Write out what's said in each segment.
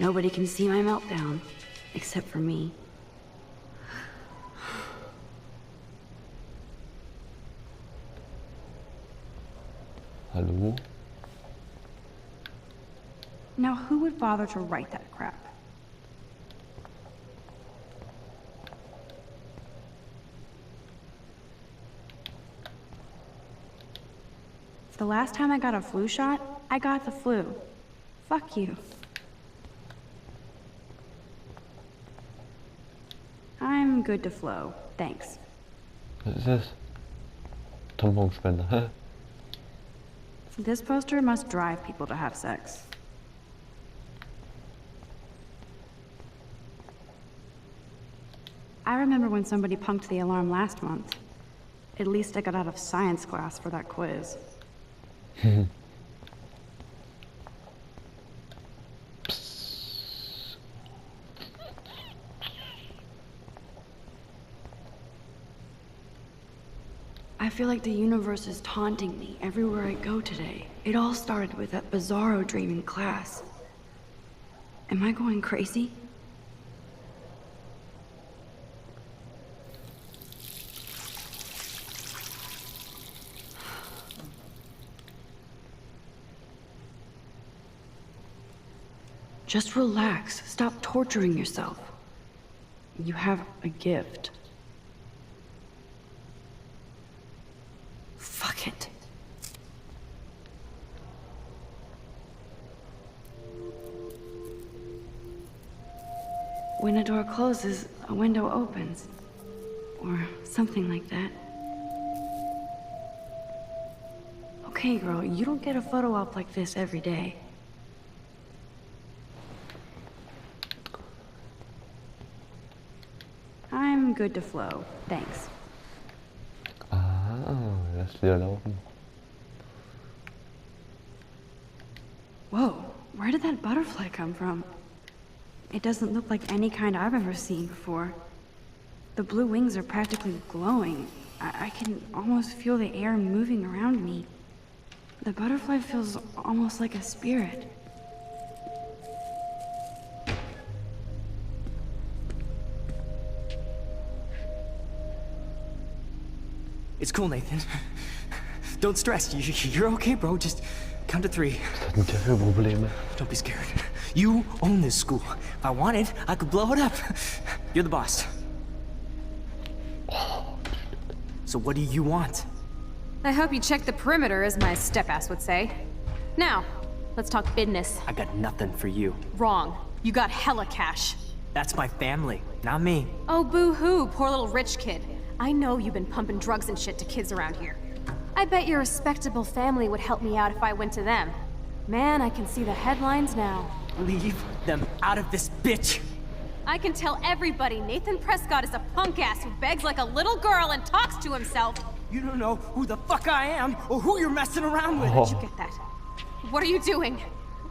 nobody can see my meltdown, except for me. Hallo? Now who would bother to write that crap? The last time I got a flu shot, I got the flu. Fuck you. I'm good to flow, thanks. Was ist das? Tamponspender, hä? This poster must drive people to have sex. I remember when somebody punked the alarm last month. At least I got out of science class for that quiz. I feel like the universe is taunting me everywhere I go today. It all started with that bizarro dream in class. Am I going crazy? Just relax. Stop torturing yourself. You have a gift. Fuck it. When a door closes, a window opens. Or something like that. Okay, girl, you don't get a photo op like this every day. I'm good to flow, thanks. Lass wieder laufen. Whoa, where did that butterfly come from? It doesn't look like any kind I've ever seen before. The blue wings are practically glowing. I can almost feel the air moving around me. The butterfly feels almost like a spirit. It's cool, Nathan. Don't stress. You're okay, bro. Just count to 3. Was hat denn der für Probleme? Don't be scared. You own this school. If I wanted, I could blow it up. You're the boss. So what do you want? I hope you check the perimeter, as my step-ass would say. Now, let's talk business. I got nothing for you. Wrong. You got hella cash. That's my family, not me. Oh, boo-hoo, poor little rich kid. I know you've been pumping drugs and shit to kids around here. I bet your respectable family would help me out if I went to them. Man, I can see the headlines now. Leave them out of this bitch! I can tell everybody Nathan Prescott is a punk ass who begs like a little girl and talks to himself. You don't know who the fuck I am or who you're messing around with. Did you get that? What are you doing?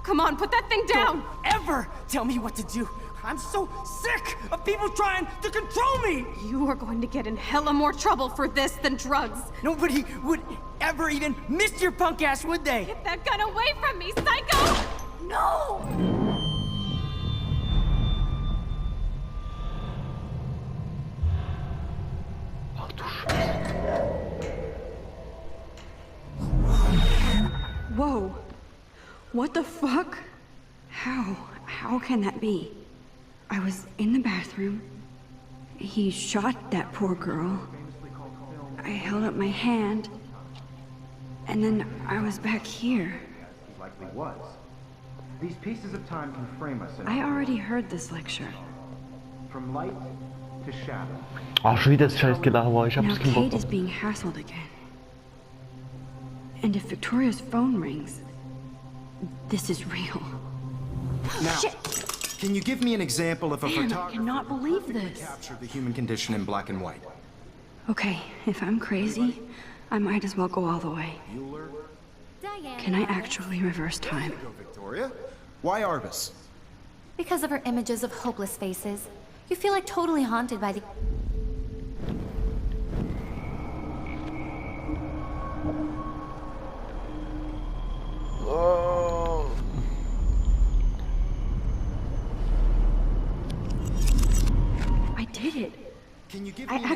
Come on, put that thing down! Don't ever tell me what to do. I'm so sick of people trying to control me! You are going to get in hella more trouble for this than drugs. Nobody would ever even miss your punk ass, would they? Get that gun away from me, psycho! No! Ach du Scheiße. Whoa. What the fuck? How can that be? I was in the bathroom. He shot that poor girl. I held up my hand. And then I was back here. He likely was. These pieces of time can frame us in I already heard this lecture. from light to shadow. Ach, schon wieder das scheiß Gelaber. Ich Now hab's keinen Kate Bock is auf. being hassled again. And if Victoria's phone rings, this is real. Now, Shit! can you give me an example of a Man, I photographer cannot believe perfectly this. captured the human condition in black and white? Okay, if I'm crazy, I might as well go all the way. Bueller? Can I actually reverse time? Go, Victoria. Why Arbus? Because of her images of hopeless faces. You feel like totally haunted by the...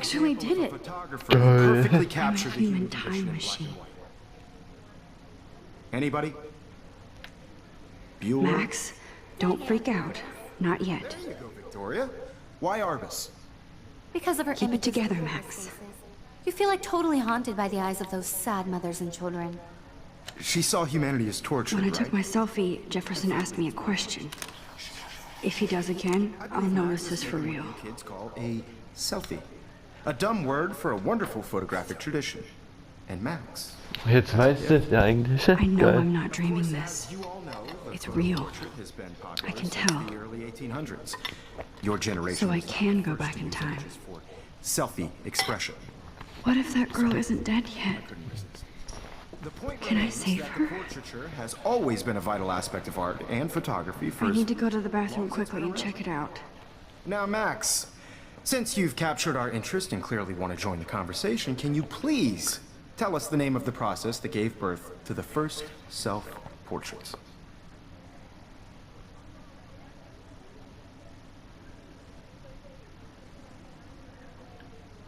actually did it. Photographer who perfectly I'm a captured the human human condition time in black machine. and white. Anybody? Bueller? Max, don't freak out. Not yet. There you go, Victoria. Why Arbus? Because of her Keep it images of together, hopeless Max. faces. You feel like totally haunted by the eyes of those sad mothers and children. She saw humanity as tortured, When I right? took my selfie, Jefferson asked me a question. If he does again, I'll know this is for real. Kids call a selfie. A dumb word for a wonderful photographic tradition. And Max. Jetzt weißt du es ja eigentlich. I know Geil. I'm not dreaming this. You all know the It's photo real. portrait has been popular I can since tell. the early 1800s. Your generation So I was the can go first back to in use time. images for selfie expression. What if that girl isn't dead yet? Couldn't resist. The point Can I remains save that her? the portraiture has always been a vital aspect of art and photography for I need to go to the bathroom quickly and check it out. Now, Max, since you've captured our interest and clearly want to join the conversation, can you please tell us the name of the process that gave birth to the first self-portraits?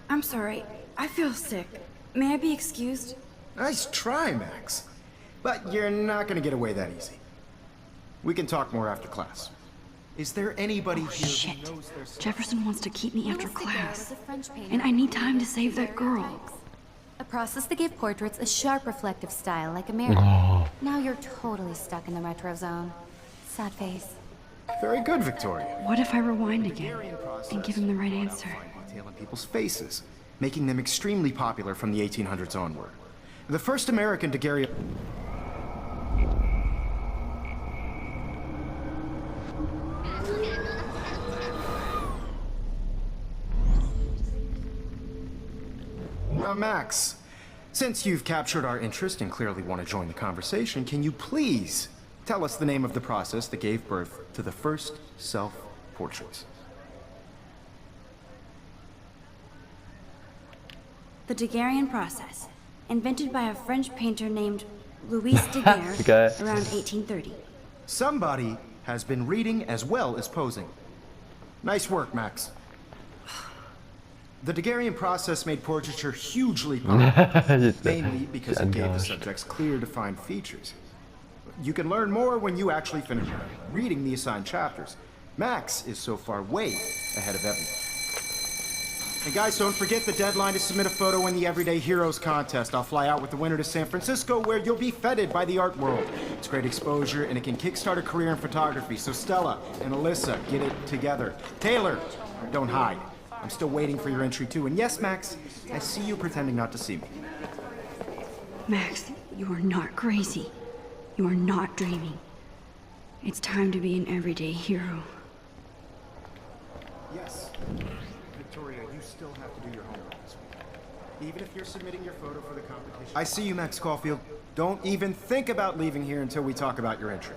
I'm sorry. I feel sick. May I be excused? Nice try, Max. But you're not going to get away that easy. We can talk more after class. Is there anybody here Shit. who knows their self? Jefferson wants to keep me after Louis Daguerre class. was a French painter And I need who time to used save that girl. daguerreotypes. A process that gave portraits a sharp reflective style like a mirror. Oh, Now you're totally stuck in the retro zone. Sad face. Very good, Victoria. What if I rewind again Daguerrean process and give him the right brought out answer? fine detail in people's faces, making them extremely popular from the 1800s onward. The first American Daguerrean... Now, Max, since you've captured our interest and clearly want to join the conversation, can you please tell us the name of the process that gave birth to the first self-portraits? The Daguerrean process, invented by a French painter named Louis Daguerre Geil. around 1830. Somebody has been reading as well as posing. Nice work, Max. The Daguerrean process made portraiture hugely popular, mainly because it gave the subjects clear, defined features. You can learn more when you actually finish reading the assigned chapters. Max is so far way ahead of everyone. And guys, don't forget the deadline to submit a photo in the Everyday Heroes contest. I'll fly out with the winner to San Francisco, where you'll be feted by the art world. It's great exposure, and it can kickstart a career in photography. So Stella and Alyssa, get it together. Taylor, don't hide. I'm still waiting for your entry too. And yes, Max, I see you pretending not to see me. Max, you are not crazy. You are not dreaming. It's time to be an everyday hero. Yes. Victoria, you still have to do your homework this week. Even if you're submitting your photo for the competition. I see you, Max Caulfield. Don't even think about leaving here until we talk about your entry.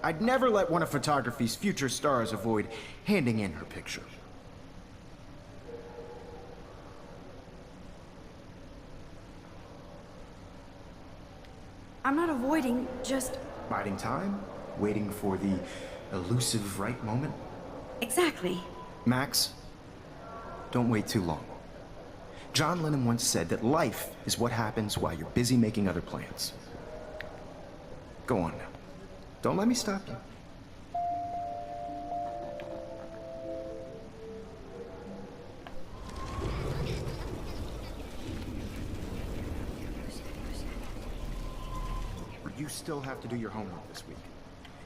I'd never let one of photography's future stars avoid handing in her picture. I'm not avoiding, just... Biding time, waiting for the elusive right moment. Exactly. Max, don't wait too long. John Lennon once said that life is what happens while you're busy making other plans. Go on now. Don't let me stop you. You still have to do your homework this week.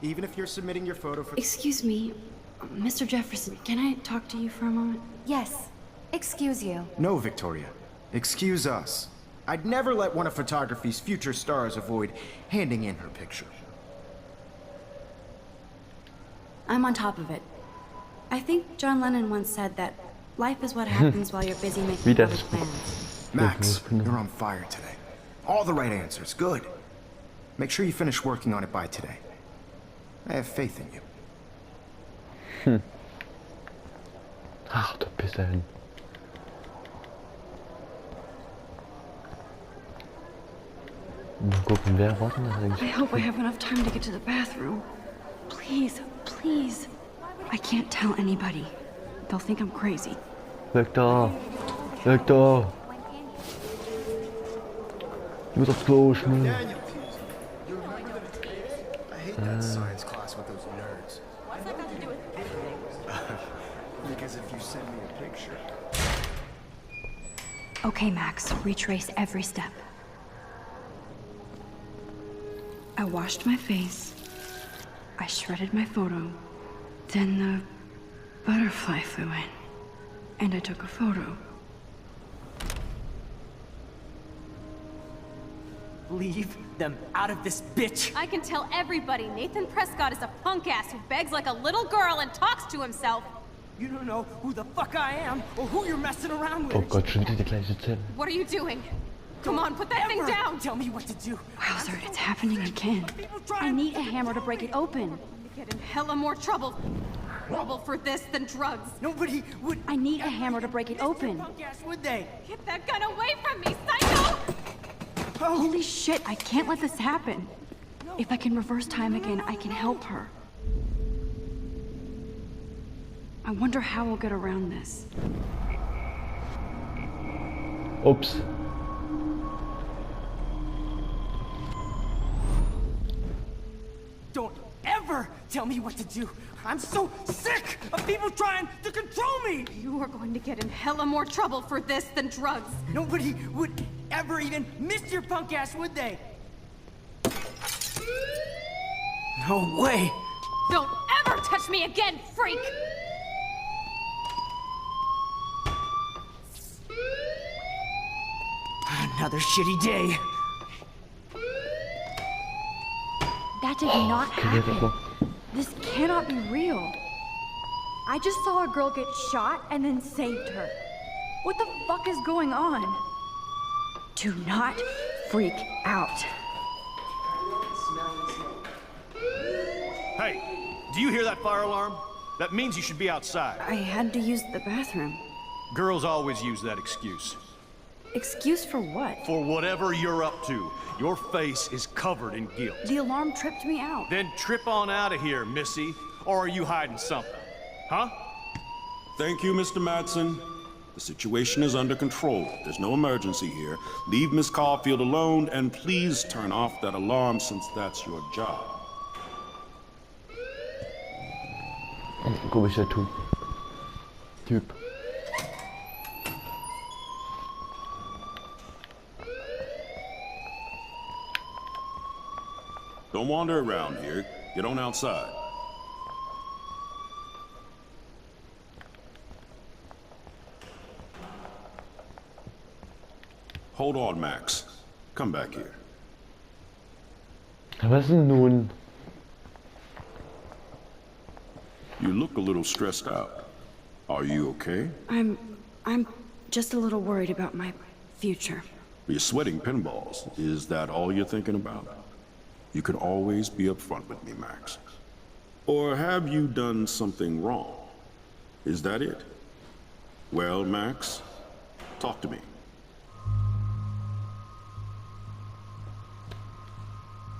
Even if you're submitting your photo for... Excuse me, Mr. Jefferson, can I talk to you for a moment? Yes. Excuse you. No, Victoria. Excuse us. I'd never let one of photography's future stars avoid handing in her picture. I'm on top of it. I think John Lennon once said that life is what happens while you're busy making other plans. Max, you're on fire today. All the right answers. Good. Make sure you finish working on it by today. I have faith in you. Ach, du bist ein. Mal gucken, wer war denn das I eigentlich? hope I have enough time to get to the bathroom. Please, please. I can't tell anybody. They'll think I'm crazy. Victor! Victor! Du musst aufs Klo, schnell. Daniel, I hate that science class with those nerds. What's that got to do with anything? Because if you send me a picture... Okay, Max, retrace every step. I washed my face. I shredded my photo. Then the butterfly flew in. And I took a photo. Leave them out of this bitch! I can tell everybody Nathan Prescott is a punk ass who begs like a little girl and talks to himself. You don't know who the fuck I am or who you're messing around with. Oh Gott, schon wieder die gleiche Szene. What are you doing? Come on, put that thing Ever down! Tell me what to do. Wowzer, it's happening again. I need a hammer to break it open. You get in hella more trouble for this than drugs. Nobody would. I need a hammer to break it open. Punk ass, would they? Get that gun away from me, psycho! Holy shit, I can't let this happen. If I can reverse time again, I can help her. I wonder how we'll get around this. Ups. Don't ever tell me what to do. I'm so sick of people trying to control me. You are going to get in hella more trouble for this than drugs. Nobody would ever even miss your punk ass, would they? No way. Don't ever touch me again, freak! Another shitty day. That did not happen. This cannot be real. I just saw a girl get shot and then saved her. What the fuck is going on? Do not freak out. Hey, do you hear that fire alarm? That means you should be outside. I had to use the bathroom. Girls always use that excuse. Excuse for what? For whatever you're up to, your face is covered in guilt. The alarm tripped me out. Then trip on out of here, Missy. Or are you hiding something? Huh? Thank you, Mr. Madsen. The situation is under control. There's no emergency here. Leave Miss Caulfield alone, and please turn off that alarm since that's your job. Komischer Typ. Don't wander around here. Get on outside. Hold on, Max. Come back here. Was denn nun? You look a little stressed out. Are you okay? I'm just a little worried about my future. You're sweating pinballs. Is that all you're thinking about? You can always be upfront with me, Max. Or have you done something wrong? Is that it? Well, Max, talk to me.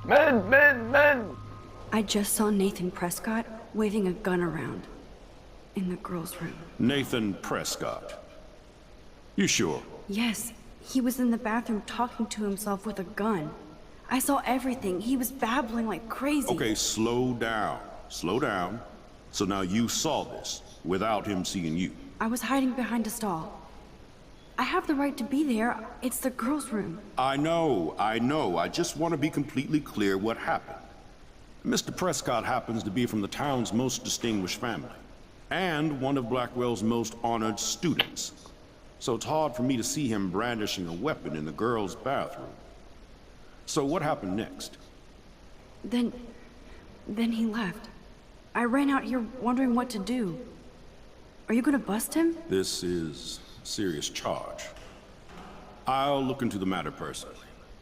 Man! I just saw Nathan Prescott waving a gun around in the girls' room. Nathan Prescott. You sure? Yes, he was in the bathroom talking to himself with a gun. I saw everything. He was babbling like crazy. Okay, slow down. Slow down. So now you saw this without him seeing you. I was hiding behind a stall. I have the right to be there. It's the girls' room. I know. I just want to be completely clear what happened. Mr. Prescott happens to be from the town's most distinguished family, and one of Blackwell's most honored students. So it's hard for me to see him brandishing a weapon in the girls' bathroom. So what happened next? Then he left. I ran out here wondering what to do. Are you gonna bust him? This is a serious charge. I'll look into the matter personally.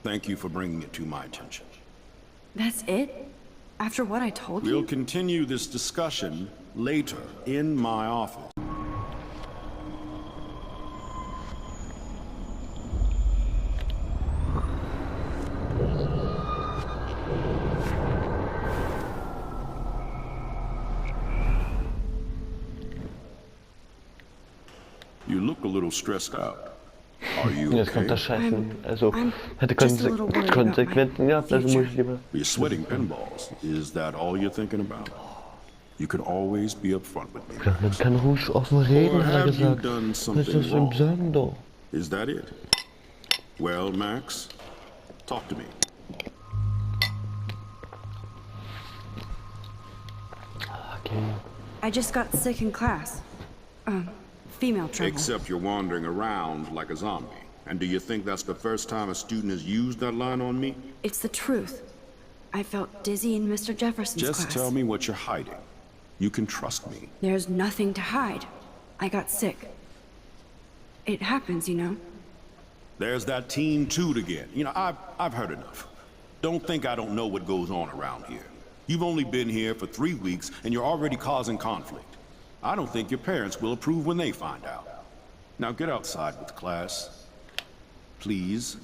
Thank you for bringing it to my attention. That's it? After what I told you? We'll continue this discussion later in my office. You look a little stressed out. Are you Jetzt kommt okay? das Scheiße. Also, hätte just a little worried about my Konsequenzen gehabt, also muss ich lieber. You're sweating pinballs. Is that all you're thinking about? You can always be upfront with me. Ja, man kann ruhig offen reden, Or hat er have you gesagt. done Was ist something das für ein wrong? Sagen doch? Is that it? Well, Max, talk to me. Okay. I just got sick in class. Female trouble. Except you're wandering around like a zombie. And do you think that's the first time a student has used that line on me? It's the truth. I felt dizzy in Mr. Jefferson's Just class. tell me what you're hiding. You can trust me. There's nothing to hide. I got sick. It happens, you know. There's that teen toot again. You know, I've heard enough. Don't think I don't know what goes on around here. You've only been here for 3 weeks and you're already causing conflict. I don't think your parents will approve when they find out. Now get outside with class. Please.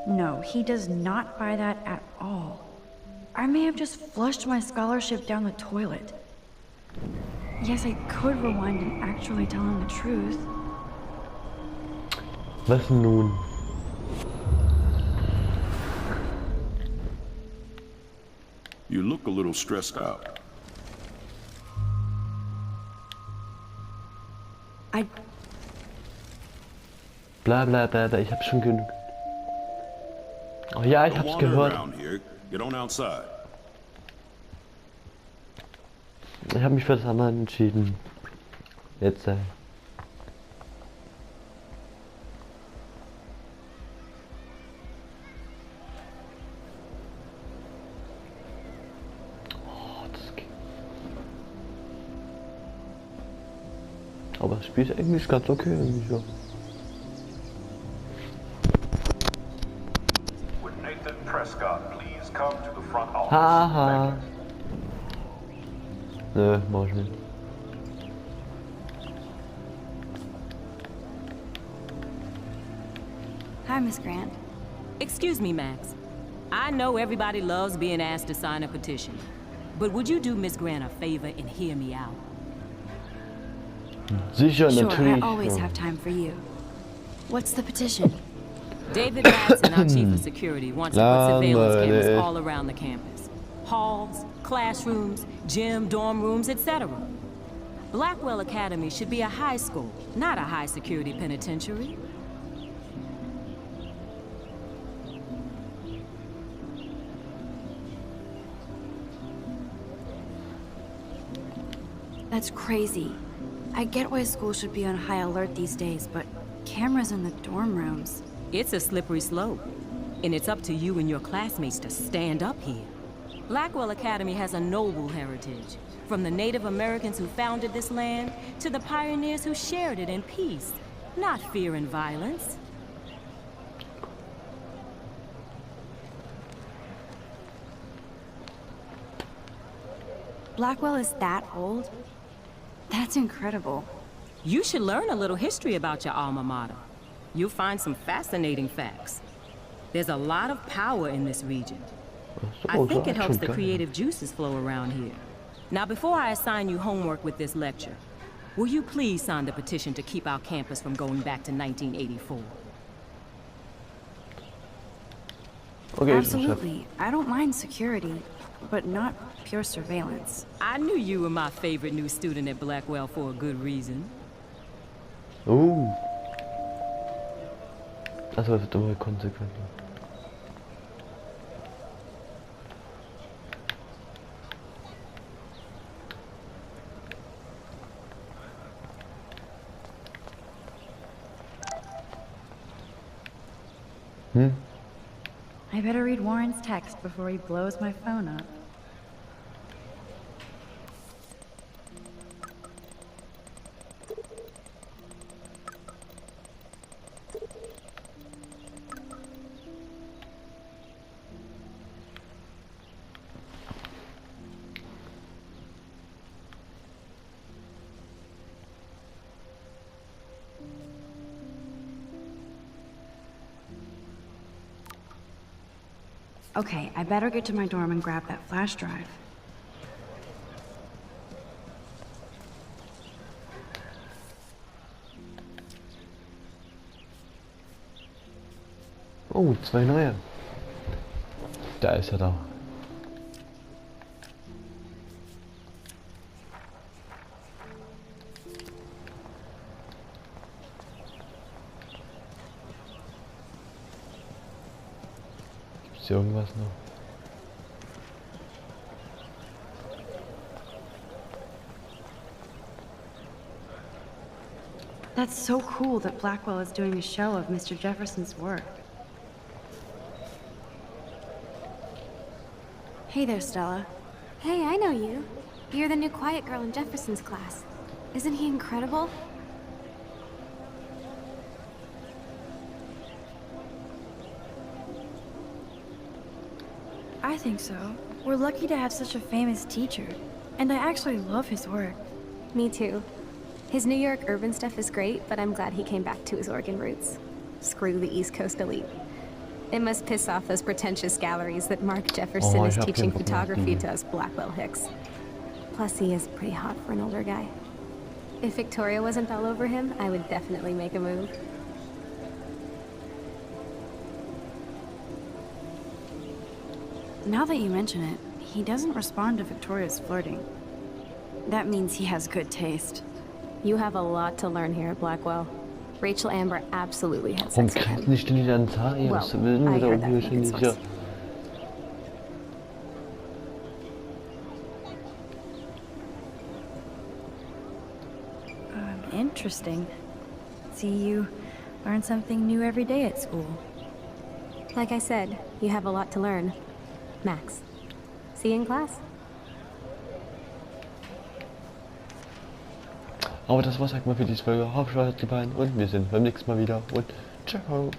No, he does not buy that at all. I may have just flushed my scholarship down the toilet. Yes, I could rewind and actually tell him the truth. Was nun? You look a little stressed out. Bla bla bla bla, ich hab schon genug. Oh ja, ich Don't hab's wander gehört. around here. Get on outside. Ich hab mich für das andere entschieden. Jetzt Oh, das geht. Aber das Spiel ist eigentlich ganz okay irgendwie so. Would Nathan Prescott please come to the front office? Haha. Nö, mach ich nicht. Hi, Miss Grant. Excuse me, Max. I know everybody loves being asked to sign a petition, but would you do Miss Grant a favor and hear me out? Sicher, Sure, natürlich. I always ja. have time for you. What's the petition? David Madsen, our chief of security, wants to put surveillance cameras Mann, ey. all around the campus. Halls, classrooms, gym, dorm rooms, etc. Blackwell Academy should be a high school, not a high-security penitentiary. That's crazy. I get why school should be on high alert these days, but cameras in the dorm rooms. It's a slippery slope, and it's up to you and your classmates to stand up here. Blackwell Academy has a noble heritage, from the Native Americans who founded this land to the pioneers who shared it in peace, not fear and violence. Blackwell is that old? That's incredible. You should learn a little history about your alma mater. You'll find some fascinating facts. There's a lot of power in this region. I think it helps the creative juices flow around here. Now, before I assign you homework with this lecture, will you please sign the petition to keep our campus from going back to 1984? Okay, Absolutely. I don't mind security, but not pure surveillance. I knew you were my favorite new student at Blackwell for a good reason. Das war dumme Konsequenz. I better read Warren's text before he blows my phone up. Okay, I better get to my dorm and grab that flash drive. Oh, 2 neue. Da ist er da. Gibt's hier irgendwas noch? That's so cool that Blackwell is doing a show of Mr. Jefferson's work. Hey there, Stella. Hey, I know you. You're the new quiet girl in Jefferson's class. Isn't he incredible? I think so. We're lucky to have such a famous teacher. And I actually love his work. Me too. His New York urban stuff is great, but I'm glad he came back to his Oregon roots. Screw the East Coast elite. It must piss off those pretentious galleries that Mark Jefferson is teaching photography to us Blackwell hicks. Plus, he is pretty hot for an older guy. If Victoria wasn't all over him, I would definitely make a move. Now that you mention it, he doesn't respond to Victoria's flirting. That means he has good taste. You have a lot to learn here at Blackwell. Rachel Amber absolutely had Warum sex with kriegt him. nicht ständig ans Haar? Ja, Well, was will denn I wieder heard that irgendwie from a good ständig hier? source. Interesting. See, you learn something new every day at school. Like I said, you have a lot to learn. Max, see you in class. Aber das war's halt mal für diese Folge. Hoffe, euch hat gefallen und wir sehen beim nächsten Mal wieder und ciao.